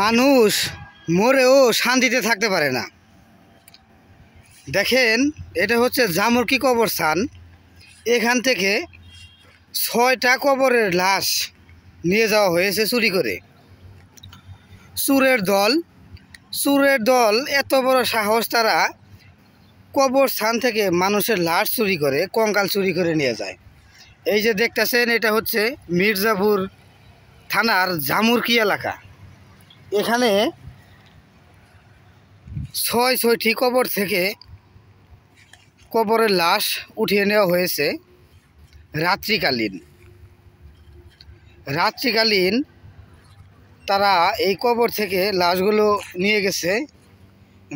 মানুষ মরেও শান্তিতে থাকতে পারে না। দেখেন, এটা হচ্ছে জামুরকি কবরস্থান। এখান থেকে 6টা কবরের লাশ নিয়ে যাওয়া হয়েছে চুরি করে। চোরের দল এত বড় সাহস, তারা কবরস্থান থেকে মানুষের লাশ চুরি করে, কঙ্কাল চুরি করে নিয়ে যায়। এই যে দেখতেছেন, এটা হচ্ছে মির্জাপুর থানার জামুরকি এলাকা। এখানে 6টি কবর থেকে কবরের লাশ উঠিয়ে নেওয়া হয়েছে রাত্রিকালীন তারা এই কবর থেকে লাশগুলো নিয়ে গেছে।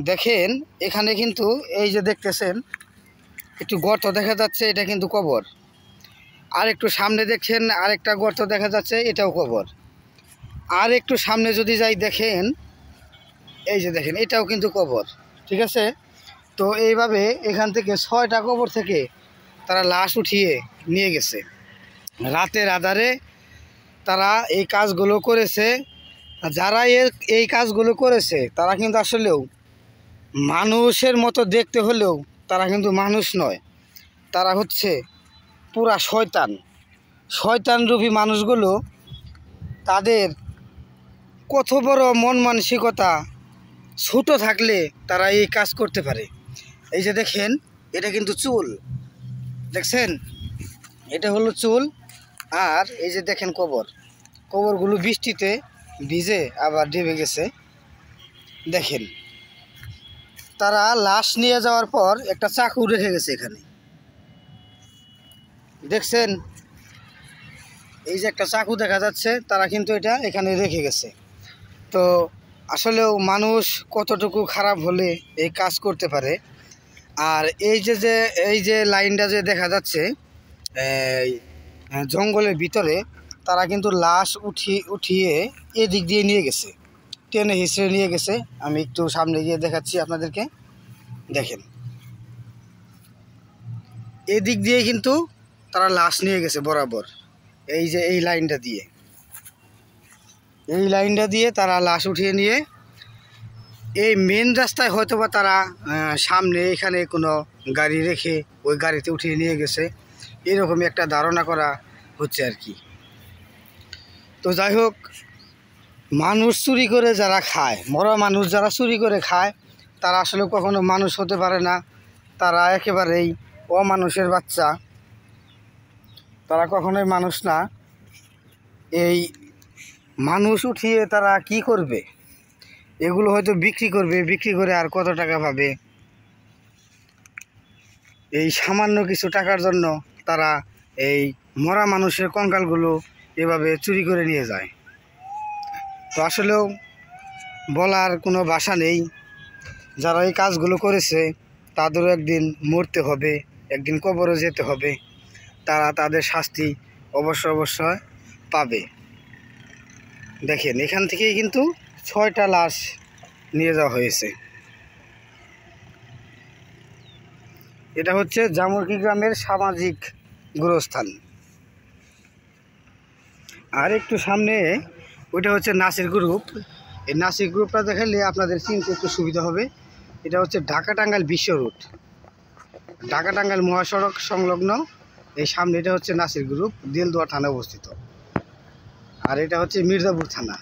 দেখেন, এখানে কিন্তু এই যে দেখতেছেন একটু গর্ত দেখা যাচ্ছে, এটা কিন্তু কবর। আর একটু সামনে দেখছেন আরেকটা গর্ত দেখা যাচ্ছে, এটাও কবর। আর একটু সামনে যদি যাই, দেখেন এই যে দেখেন, এটাও কিন্তু কবর। ঠিক আছে, তো এইভাবে এখান থেকে 6টা কবর থেকে তারা লাশ উঠিয়ে নিয়ে গেছে। রাতের আধারে তারা এই কাজগুলো করেছে। যারা এই কাজগুলো করেছে তারা কিন্তু আসলেও মানুষের মতো দেখতে হলেও তারা কিন্তু মানুষ নয়, তারা হচ্ছে পুরা শয়তানরূপী মানুষগুলো। তাদের কত বড় মন মানসিকতা, ছোট থাকলে তারা এই কাজ করতে পারে। এই যে দেখেন, এটা কিন্তু চুল, দেখছেন, এটা হলো চুল। আর এই যে দেখেন কবরগুলো বৃষ্টিতে ভিজে আবার ডেবে গেছে। দেখেন, তারা লাশ নিয়ে যাওয়ার পর একটা চাকু রেখে গেছে এখানে, দেখছেন, এই যে একটা চাকু দেখা যাচ্ছে, তারা কিন্তু এটা এখানে রেখে গেছে। তো আসলেও মানুষ কতটুকু খারাপ হলে এই কাজ করতে পারে। আর এই যে লাইনটা যে দেখা যাচ্ছে জঙ্গলের ভিতরে, তারা কিন্তু লাশ উঠিয়ে এদিক দিয়ে নিয়ে গেছে, টেনে হিঁচড়ে নিয়ে গেছে। আমি একটু সামনে গিয়ে দেখাচ্ছি আপনাদেরকে। দেখেন, এদিক দিয়ে কিন্তু তারা লাশ নিয়ে গেছে বরাবর। এই যে এই লাইনটা দিয়ে তারা লাশ উঠিয়ে নিয়ে এই মেন রাস্তায় হয়তোবা তারা সামনে এখানে কোনো গাড়ি রেখে ওই গাড়িতে উঠিয়ে নিয়ে গেছে, এরকমই একটা ধারণা করা হচ্ছে আর কি। তো যাই হোক, মানুষ চুরি করে যারা খায়, মরা মানুষ যারা চুরি করে খায়, তারা আসলে কখনো মানুষ হতে পারে না। তারা একেবারেই অমানুষের বাচ্চা, তারা কখনোই মানুষ না। এই মানুষ উঠিয়ে তারা কি করবে? এগুলো হয়তো বিক্রি করে আর কত টাকা পাবে। এই সামান্য কিছু টাকার জন্য তারা এই মরা মানুষের কঙ্কালগুলো এভাবে চুরি করে নিয়ে যায়। তো আসলেও বলার কোনো ভাষা নেই। যারা এই কাজগুলো করেছে তাদেরও একদিন মরতে হবে, একদিন কবরে যেতে হবে। তারা তাদের শাস্তি অবশ্যই পাবে। দেখেন, এখান থেকেই কিন্তু 6টা লাশ নিয়ে যাওয়া হয়েছে। এটা হচ্ছে জামুরকি গ্রামের সামাজিক গোরস্থান। আর একটু সামনে ওইটা হচ্ছে নাসির গ্রুপ। এই নাসির গ্রুপটা দেখালে আপনাদের চিনতে একটু সুবিধা হবে। এটা হচ্ছে ঢাকা-টাঙ্গাইল বিশ্ব রুট, ঢাকা-টাঙ্গাইল মহাসড়ক সংলগ্ন এই সামনে। এটা হচ্ছে নাসির গ্রুপ, দিলদুয়ার থানায় অবস্থিত। আর এটা হচ্ছে মির্জাপুর থানা।